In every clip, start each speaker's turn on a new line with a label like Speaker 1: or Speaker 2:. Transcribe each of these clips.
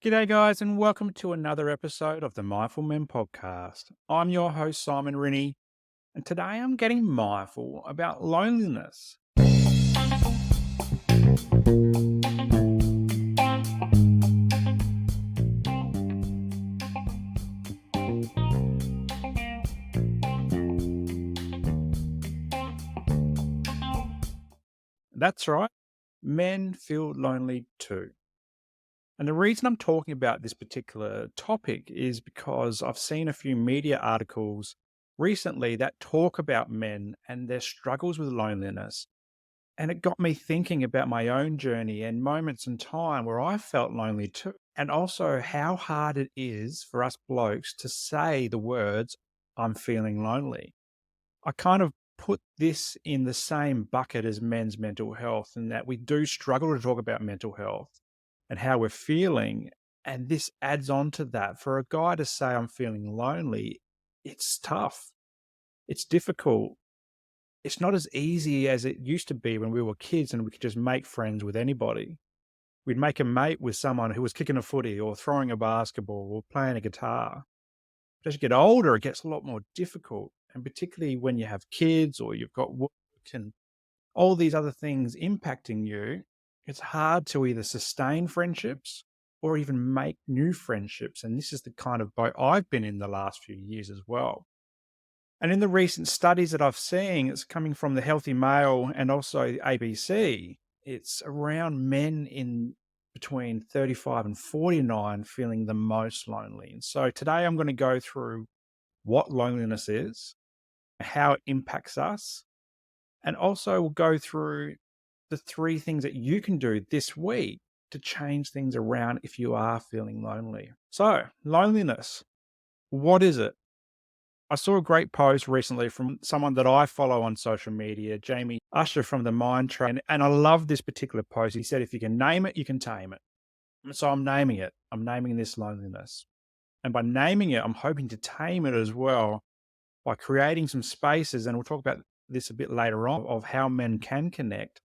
Speaker 1: G'day, guys, and welcome to another episode of the Mindful Men podcast. I'm your host, Simon Rinnie, and today I'm getting mindful about loneliness. That's right, men feel lonely too. And the reason I'm talking about this particular topic is because I've seen a few media articles recently that talk about men and their struggles with loneliness. And it got me thinking about my own journey and moments in time where I felt lonely too. And also how hard it is for us blokes to say the words, I'm feeling lonely. I kind of put this in the same bucket as men's mental health, in that we do struggle to talk about mental health and how we're feeling. And this adds on to that. For a guy to say, I'm feeling lonely, it's tough. It's difficult. It's not as easy as it used to be when we were kids and we could just make friends with anybody. We'd make a mate with someone who was kicking a footy or throwing a basketball or playing a guitar. But as you get older, it gets a lot more difficult. And particularly when you have kids or you've got work and all these other things impacting you, it's hard to either sustain friendships or even make new friendships. And this is the kind of boat I've been in the last few years as well. And in the recent studies that I've seen, it's coming from the Healthy Male and also ABC. It's around men in between 35 and 49 feeling the most lonely. And so today I'm going to go through what loneliness is, how it impacts us, and also we'll go through the three things that you can do this week to change things around if you are feeling lonely. So, loneliness, what is it? I saw a great post recently from someone that I follow on social media, Jamie Usher from the Mind Train, and I love this particular post. He said, if you can name it, you can tame it. And so I'm naming it. I'm naming this loneliness. And by naming it, I'm hoping to tame it as well by creating some spaces. And we'll talk about this a bit later on of how men can connect,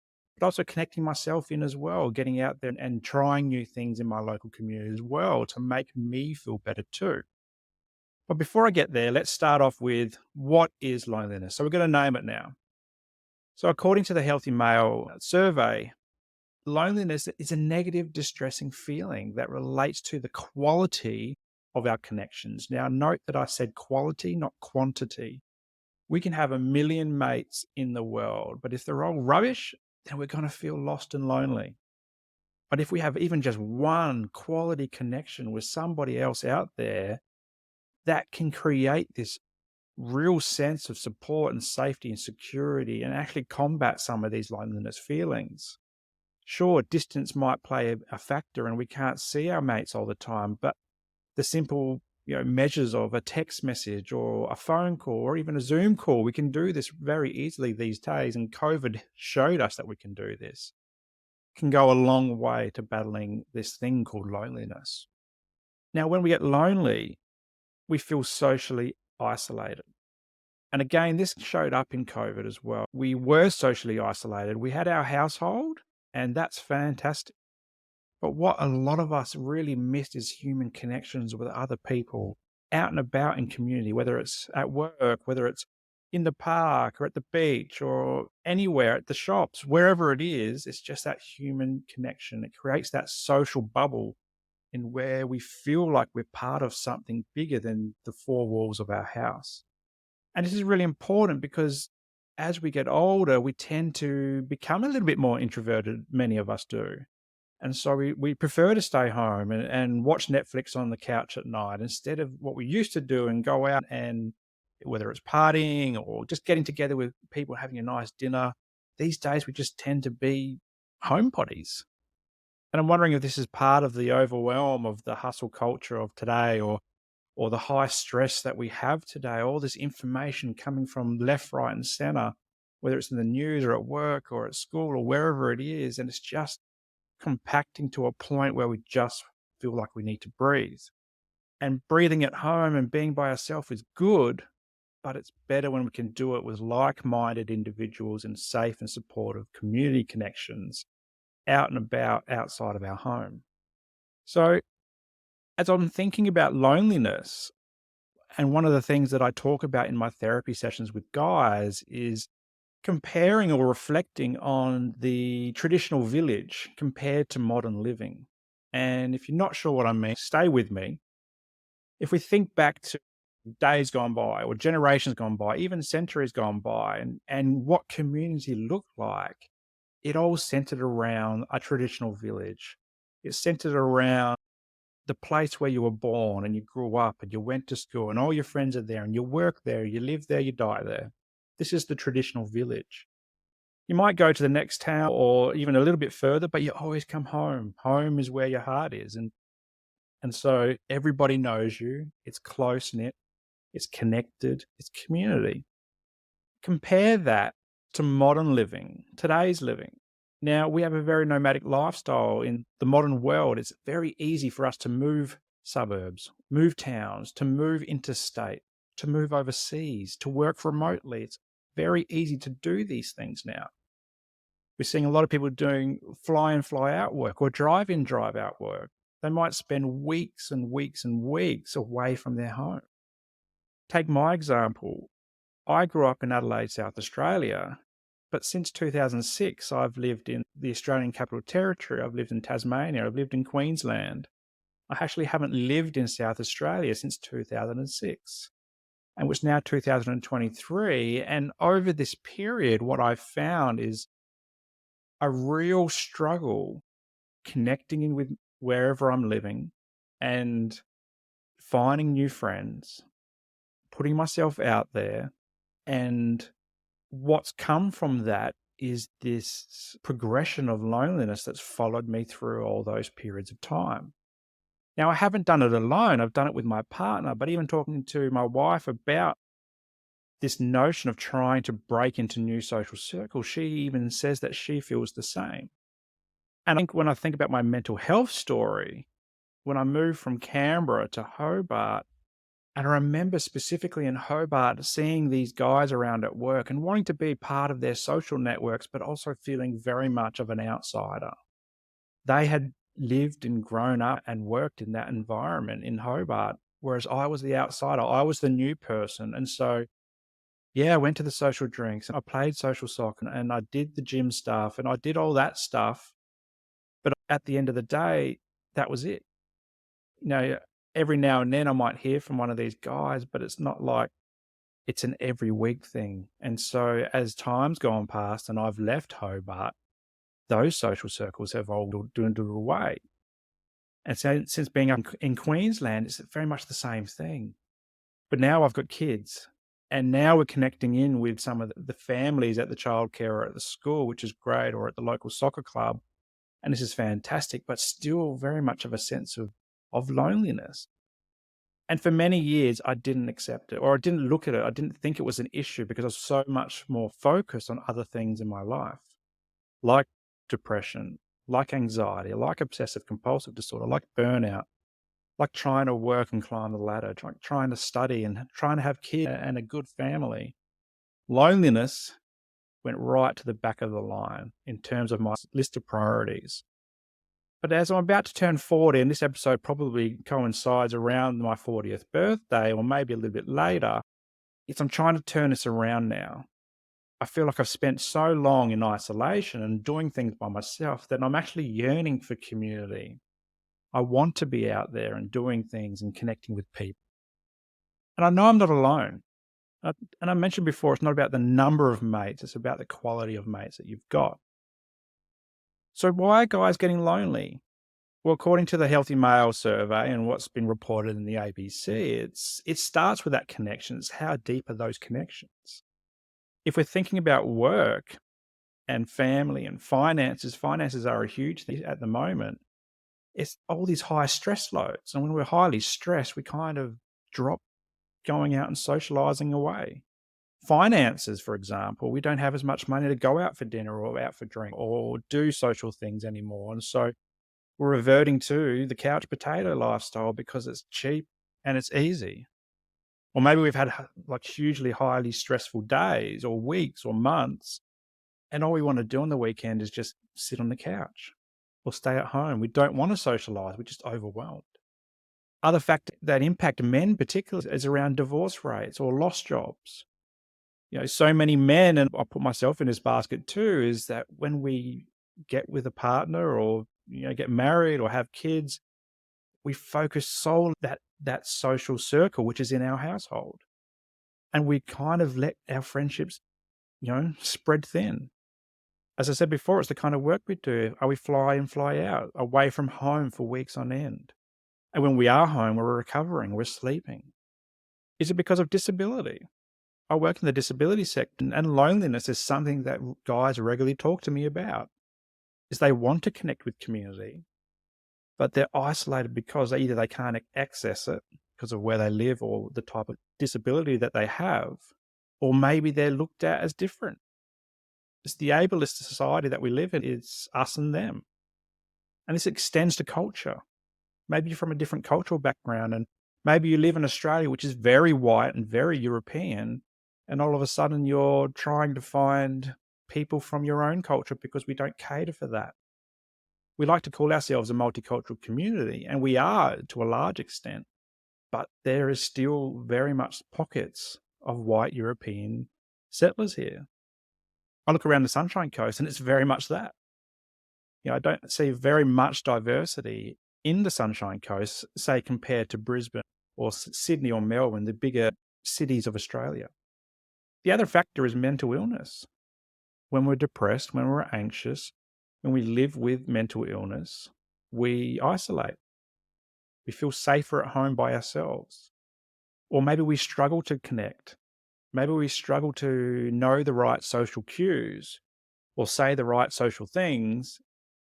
Speaker 1: but also connecting myself in as well, getting out there and trying new things in my local community as well to make me feel better too. But before I get there, let's start off with what is loneliness? So we're going to name it now. So, according to the Healthy Male survey, loneliness is a negative, distressing feeling that relates to the quality of our connections. Now, note that I said quality, not quantity. We can have a million mates in the world, but if they're all rubbish, then we're going to feel lost and lonely. But if we have even just one quality connection with somebody else out there, that can create this real sense of support and safety and security and actually combat some of these loneliness feelings. Sure, distance might play a factor and we can't see our mates all the time, but the simple measures of a text message or a phone call or even a Zoom call, we can do this very easily these days. And COVID showed us that we can do this. Can go a long way to battling this thing called loneliness. Now, when we get lonely, we feel socially isolated. And again, this showed up in COVID as well. We were socially isolated. We had our household, and that's fantastic. But what a lot of us really missed is human connections with other people out and about in community, whether it's at work, whether it's in the park or at the beach or anywhere at the shops, wherever it is, it's just that human connection. It creates that social bubble in where we feel like we're part of something bigger than the four walls of our house. And this is really important because as we get older, we tend to become a little bit more introverted, many of us do. And so we prefer to stay home and watch Netflix on the couch at night instead of what we used to do and go out and whether it's partying or just getting together with people, having a nice dinner. These days, we just tend to be home potties. And I'm wondering if this is part of the overwhelm of the hustle culture of today or the high stress that we have today, all this information coming from left, right, and center, whether it's in the news or at work or at school or wherever it is. And it's just compacting to a point where we just feel like we need to breathe. And breathing at home and being by ourselves is good, but it's better when we can do it with like minded individuals and safe and supportive community connections out and about outside of our home. So, As I'm thinking about loneliness, and one of the things that I talk about in my therapy sessions with guys is comparing or reflecting on the traditional village compared to modern living. And if you're not sure what I mean, stay with me. If we think back to days gone by or generations gone by, even centuries gone by, and what community looked like, it all centered around a traditional village. It centered around the place where you were born and you grew up and you went to school and all your friends are there and you work there, you live there, you die there. This is the traditional village. You might go to the next town or even a little bit further, but you always come home. Home is where your heart is. And so everybody knows you. It's close knit, it's connected, it's community. Compare that to modern living, today's living. Now, we have a very nomadic lifestyle in the modern world. It's very easy for us to move suburbs, move towns, to move interstate, to move overseas, to work remotely. It's very easy to do these things now. We're seeing a lot of people doing fly in, fly out work or drive in, drive out work. They might spend weeks and weeks and weeks away from their home. Take my example. I grew up in Adelaide, South Australia, but since 2006, I've lived in the Australian Capital Territory. I've lived in Tasmania. I've lived in Queensland. I actually haven't lived in South Australia since 2006, and it's now 2023. And over this period, what I've found is a real struggle connecting in with wherever I'm living and finding new friends, putting myself out there. And what's come from that is this progression of loneliness that's followed me through all those periods of time. Now, I haven't done it alone. I've done it with my partner, but even talking to my wife about this notion of trying to break into new social circles, she even says that she feels the same. And I think when I think about my mental health story, when I moved from Canberra to Hobart, and I remember specifically in Hobart seeing these guys around at work and wanting to be part of their social networks, but also feeling very much of an outsider. They had lived and grown up and worked in that environment in Hobart, whereas I was the outsider. I was the new person. And so, yeah, I went to the social drinks and I played social soccer and I did the gym stuff and I did all that stuff. But at the end of the day, that was it. You know, every now and then I might hear from one of these guys, but it's not like it's an every week thing. And so as time's gone past and I've left Hobart, those social circles have all dwindled away. And so since being up in Queensland, it's very much the same thing. But now I've got kids and now we're connecting in with some of the families at the childcare or at the school, which is great, or at the local soccer club. And this is fantastic, but still very much of a sense of loneliness. And for many years, I didn't accept it or I didn't look at it. I didn't think it was an issue because I was so much more focused on other things in my life, like depression, like anxiety, like obsessive compulsive disorder, like burnout, like trying to work and climb the ladder, trying to study and trying to have kids and a good family. Loneliness went right to the back of the line in terms of my list of priorities. But as I'm about to turn 40, and this episode probably coincides around my 40th birthday or maybe a little bit later, I'm trying to turn this around now. I feel like I've spent so long in isolation and doing things by myself that I'm actually yearning for community. I want to be out there and doing things and connecting with people. And I know I'm not alone. And I mentioned before, it's not about the number of mates, it's about the quality of mates that you've got. So why are guys getting lonely? Well, according to the Healthy Male survey and what's been reported in the ABC, it starts with that connection. It's how deep are those connections? If we're thinking about work and family and finances are a huge thing at the moment. It's all these high stress loads. And when we're highly stressed, we kind of drop going out and socializing away. Finances, for example, we don't have as much money to go out for dinner or out for drink or do social things anymore. And so we're reverting to the couch potato lifestyle because it's cheap and it's easy. Or maybe we've had like hugely highly stressful days or weeks or months, and all we want to do on the weekend is just sit on the couch or stay at home. We don't want to socialize. We're just overwhelmed. Other factors that impact men particularly is around divorce rates or lost jobs. So many men, and I put myself in this basket too, is that when we get with a partner or get married or have kids, we focus solely that social circle which is in our household, and we kind of let our friendships spread thin. As I said before, it's the kind of work we do. Are we fly in, fly out, away from home for weeks on end? And when we are home, we're recovering, we're sleeping. Is it because of disability? I work in the disability sector, and loneliness is something that guys regularly talk to me about. Is they want to connect with community, but they're isolated because either they can't access it because of where they live or the type of disability that they have, or maybe they're looked at as different. It's the ableist society that we live in. It's us and them. And this extends to culture. Maybe you're from a different cultural background, and maybe you live in Australia, which is very white and very European, and all of a sudden you're trying to find people from your own culture because we don't cater for that. We like to call ourselves a multicultural community, and we are to a large extent, but there is still very much pockets of white European settlers here. I look around the Sunshine Coast and it's very much that. I don't see very much diversity in the Sunshine Coast, say, compared to Brisbane or Sydney or Melbourne, the bigger cities of Australia. The other factor is mental illness. When we're depressed, when we're anxious, when we live with mental illness, we isolate. We feel safer at home by ourselves. Or maybe we struggle to connect. Maybe we struggle to know the right social cues or say the right social things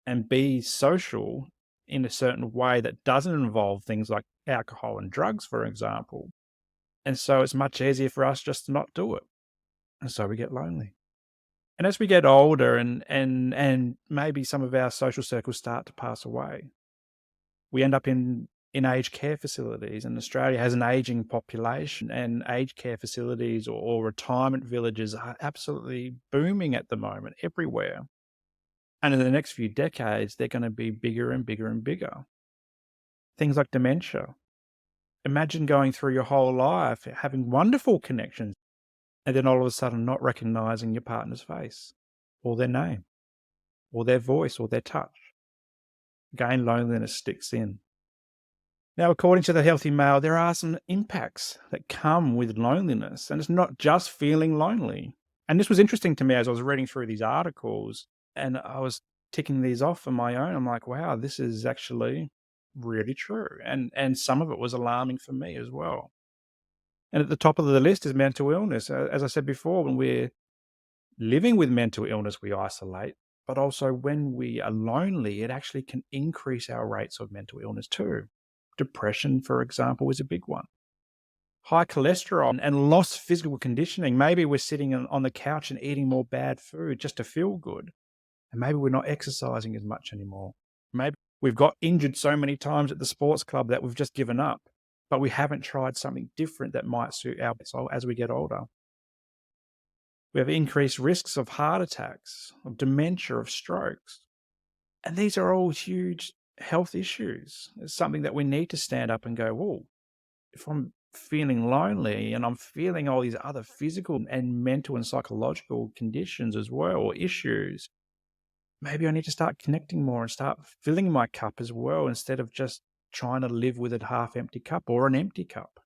Speaker 1: and be social in a certain way that doesn't involve things like alcohol and drugs, for example. And so it's much easier for us just to not do it. And so we get lonely. And as we get older and maybe some of our social circles start to pass away, we end up in aged care facilities. And Australia has an aging population, and aged care facilities or retirement villages are absolutely booming at the moment everywhere. And in the next few decades, they're going to be bigger and bigger and bigger. Things like dementia. Imagine going through your whole life having wonderful connections and then all of a sudden not recognizing your partner's face or their name or their voice or their touch. Again, loneliness sticks in. Now, according to the Healthy Male, there are some impacts that come with loneliness, and it's not just feeling lonely. And this was interesting to me as I was reading through these articles, and I was ticking these off on my own. I'm like, wow, this is actually really true. And some of it was alarming for me as well. And at the top of the list is mental illness. As I said before, when we're living with mental illness, we isolate, but also when we are lonely, it actually can increase our rates of mental illness too. Depression, for example, is a big one. High cholesterol and lost physical conditioning. Maybe we're sitting on the couch and eating more bad food just to feel good. And maybe we're not exercising as much anymore. Maybe we've got injured so many times at the sports club that we've just given up, but we haven't tried something different that might suit our soul as we get older. We have increased risks of heart attacks, of dementia, of strokes. And these are all huge health issues. It's something that we need to stand up and go, whoa, if I'm feeling lonely and I'm feeling all these other physical and mental and psychological conditions as well, or issues, maybe I need to start connecting more and start filling my cup as well, instead of just trying to live with a half empty cup or an empty cup.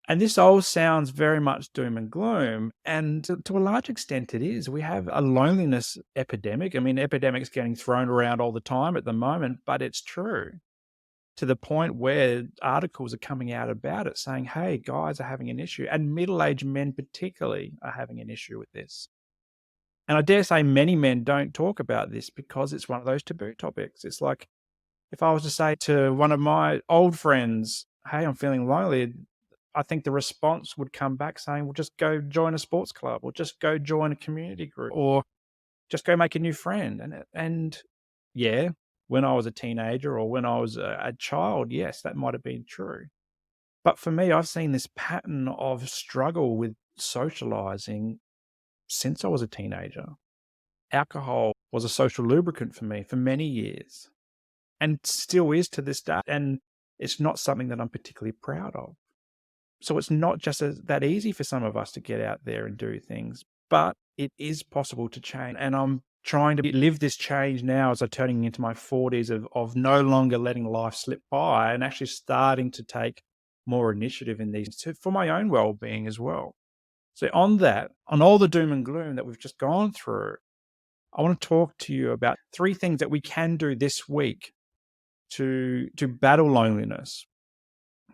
Speaker 1: And this all sounds very much doom and gloom. And to a large extent, it is. We have a loneliness epidemic. I mean, epidemic's getting thrown around all the time at the moment, but it's true, to the point where articles are coming out about it saying, hey, guys are having an issue. And middle-aged men particularly are having an issue with this. And I dare say many men don't talk about this because it's one of those taboo topics. It's like if I was to say to one of my old friends, hey, I'm feeling lonely, I think the response would come back saying, well, just go join a sports club, or just go join a community group, or just go make a new friend. And yeah, when I was a teenager or when I was a child, yes, that might have been true. But for me, I've seen this pattern of struggle with socializing since I was a teenager. Alcohol was a social lubricant for me for many years and still is to this day. And it's not something that I'm particularly proud of. So it's not just that easy for some of us to get out there and do things, but it is possible to change. And I'm trying to live this change now as I'm turning into my 40s of no longer letting life slip by and actually starting to take more initiative in these for my own well-being as well. So on that, on all the doom and gloom that we've just gone through, I want to talk to you about 3 things that we can do this week to battle loneliness.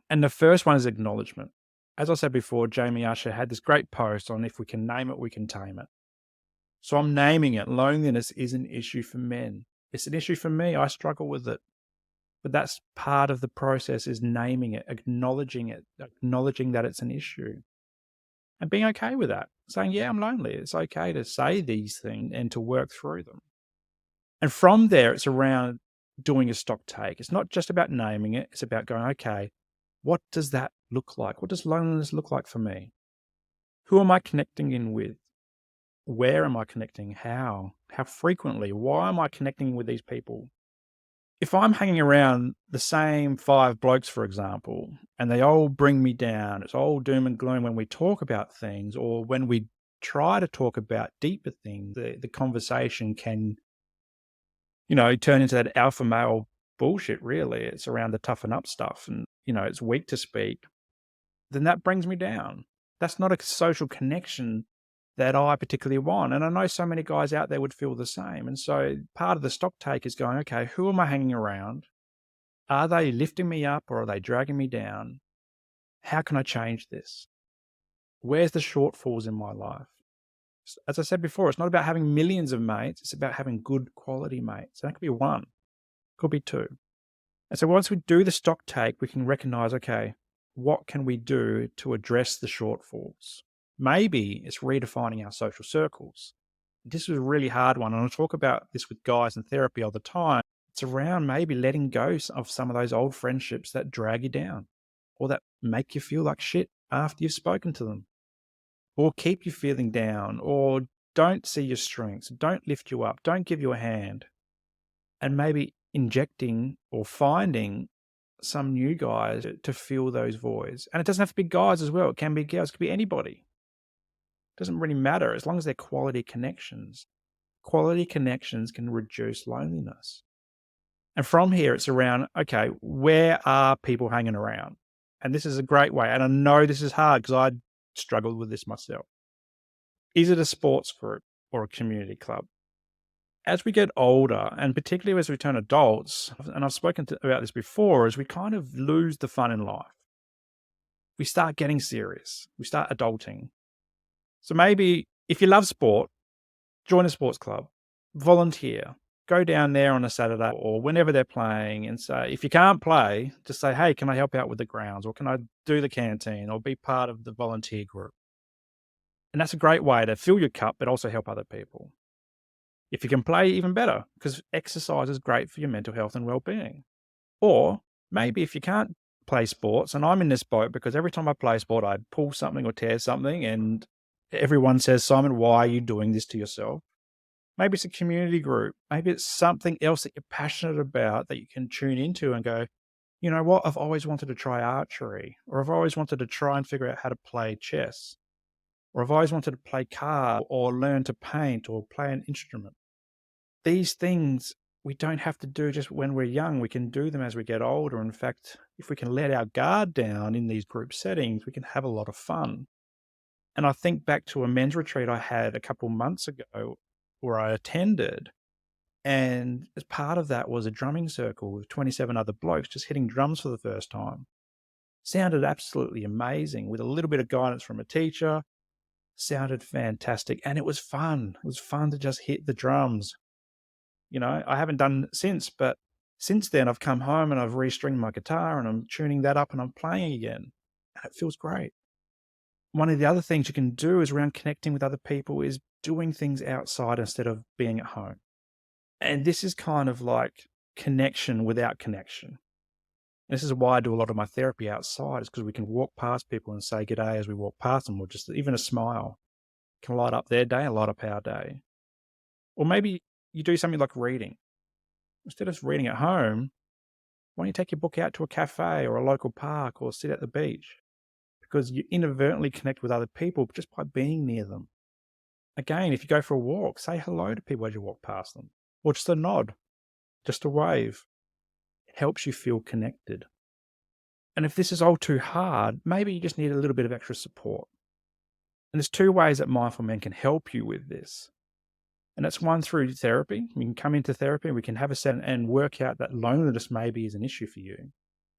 Speaker 1: And the first one is acknowledgement. As I said before, Jamie Usher had this great post on if we can name it, we can tame it. So I'm naming it. Loneliness is an issue for men. It's an issue for me. I struggle with it. But that's part of the process, is naming it, acknowledging that it's an issue. And being okay with that. Saying, yeah, I'm lonely. It's okay to say these things and to work through them. And from there, it's around doing a stock take. It's not just about naming it. It's about going, okay, what does that look like? What does loneliness look like for me? Who am I connecting in with? Where am I connecting? How? How frequently? Why am I connecting with these people? If I'm hanging around the same 5 blokes, for example, and they all bring me down, it's all doom and gloom when we talk about things, or when we try to talk about deeper things, the conversation can, turn into that alpha male bullshit, really. It's around the toughen up stuff and, it's weak to speak. Then that brings me down. That's not a social connection that I particularly want. And I know so many guys out there would feel the same. And so part of the stock take is going, okay, who am I hanging around? Are they lifting me up or are they dragging me down? How can I change this? Where's the shortfalls in my life? As I said before, it's not about having millions of mates. It's about having good quality mates. And that could be 1, could be 2. And so once we do the stock take, we can recognize, okay, what can we do to address the shortfalls? Maybe it's redefining our social circles. This was a really hard one, and I talk about this with guys in therapy all the time. It's around maybe letting go of some of those old friendships that drag you down or that make you feel like shit after you've spoken to them or keep you feeling down or don't see your strengths, don't lift you up, don't give you a hand. And maybe injecting or finding some new guys to fill those voids. And it doesn't have to be guys as well. It can be girls. It could be anybody. It doesn't really matter as long as they're quality connections. Quality connections can reduce loneliness. And from here, it's around, okay, where are people hanging around? And this is a great way. And I know this is hard because I struggled with this myself. Is it a sports group or a community club? As we get older, and particularly as we turn adults, and I've spoken about this before, is we kind of lose the fun in life. We start getting serious. We start adulting. So maybe if you love sport, join a sports club, volunteer, go down there on a Saturday or whenever they're playing and say, if you can't play, just say, hey, can I help out with the grounds or can I do the canteen or be part of the volunteer group? And that's a great way to fill your cup, but also help other people. If you can play, even better, because exercise is great for your mental health and well-being. Or maybe if you can't play sports, and I'm in this boat because every time I play sport, I pull something or tear something, and everyone says, Simon, why are you doing this to yourself? Maybe it's a community group. Maybe it's something else that you're passionate about that you can tune into and go, you know what, I've always wanted to try archery, or I've always wanted to try and figure out how to play chess, or I've always wanted to play cards or learn to paint or play an instrument. These things we don't have to do just when we're young. We can do them as we get older. In fact, if we can let our guard down in these group settings, we can have a lot of fun. And I think back to a men's retreat I had a couple months ago where I attended. And as part of that was a drumming circle with 27 other blokes just hitting drums for the first time. Sounded absolutely amazing with a little bit of guidance from a teacher. Sounded fantastic. And it was fun. It was fun to just hit the drums. I haven't done it since, but since then I've come home and I've restringed my guitar and I'm tuning that up and I'm playing again. And it feels great. One of the other things you can do is around connecting with other people is doing things outside instead of being at home. And this is kind of like connection without connection. This is why I do a lot of my therapy outside, is because we can walk past people and say g'day as we walk past them, or just even a smile can light up their day and light up our day. Or maybe you do something like reading. Instead of reading at home, Why don't you take your book out to a cafe or a local park or sit at the beach? Because you inadvertently connect with other people just by being near them. Again, if you go for a walk, say hello to people as you walk past them, or just a nod, just a wave. It helps you feel connected. And if this is all too hard, maybe you just need a little bit of extra support. And there's two ways that Mindful Men can help you with this. And that's one, through therapy. We can come into therapy and we can have a set and work out that loneliness maybe is an issue for you.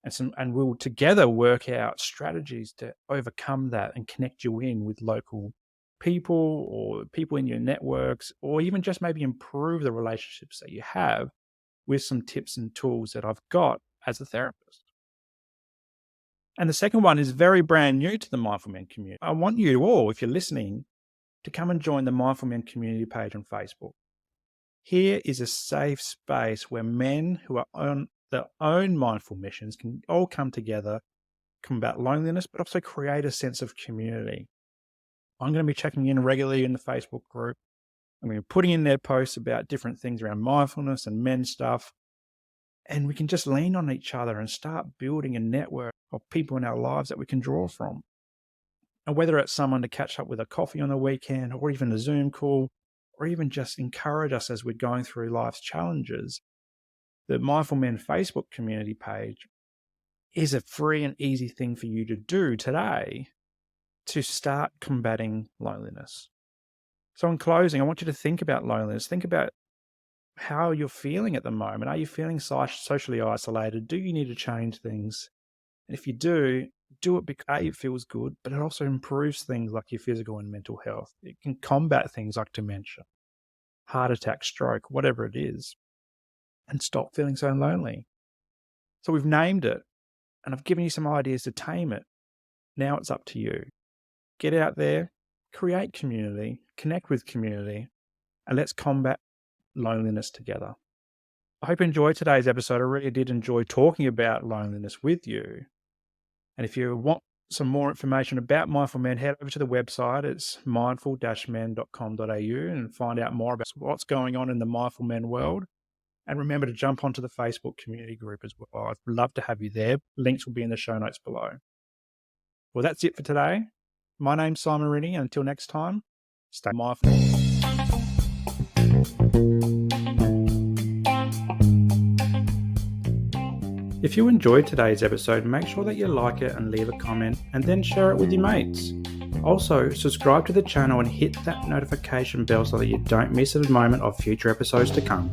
Speaker 1: And we'll together work out strategies to overcome that and connect you in with local people or people in your networks, or even just maybe improve the relationships that you have with some tips and tools that I've got as a therapist. And the second one is very brand new to the Mindful Men community. I want you all, if you're listening, to come and join the Mindful Men community page on Facebook. Here is a safe space where men who are on their own mindful missions can all come together, combat loneliness, but also create a sense of community. I'm going to be checking in regularly in the Facebook group. I'm going to be putting in their posts about different things around mindfulness and men stuff. And we can just lean on each other and start building a network of people in our lives that we can draw from. And whether it's someone to catch up with a coffee on the weekend, or even a Zoom call, or even just encourage us as we're going through life's challenges, the Mindful Men Facebook community page is a free and easy thing for you to do today to start combating loneliness. So in closing, I want you to think about loneliness. Think about how you're feeling at the moment. Are you feeling socially isolated? Do you need to change things? And if you do it because it feels good, but it also improves things like your physical and mental health. It can combat things like dementia, heart attack, stroke, whatever it is, and stop feeling so lonely. So we've named it, and I've given you some ideas to tame it. Now it's up to you. Get out there, create community, connect with community, and let's combat loneliness together. I hope you enjoyed today's episode. I really did enjoy talking about loneliness with you. And if you want some more information about Mindful Men, head over to the website. It's mindful-men.com.au and find out more about what's going on in the Mindful Men world. And remember to jump onto the Facebook community group as well. I'd love to have you there. Links will be in the show notes below. Well, that's it for today. My name's Simon Rinnie, and until next time, stay mindful. If you enjoyed today's episode, make sure that you like it and leave a comment, and then share it with your mates. Also, subscribe to the channel and hit that notification bell so that you don't miss a moment of future episodes to come.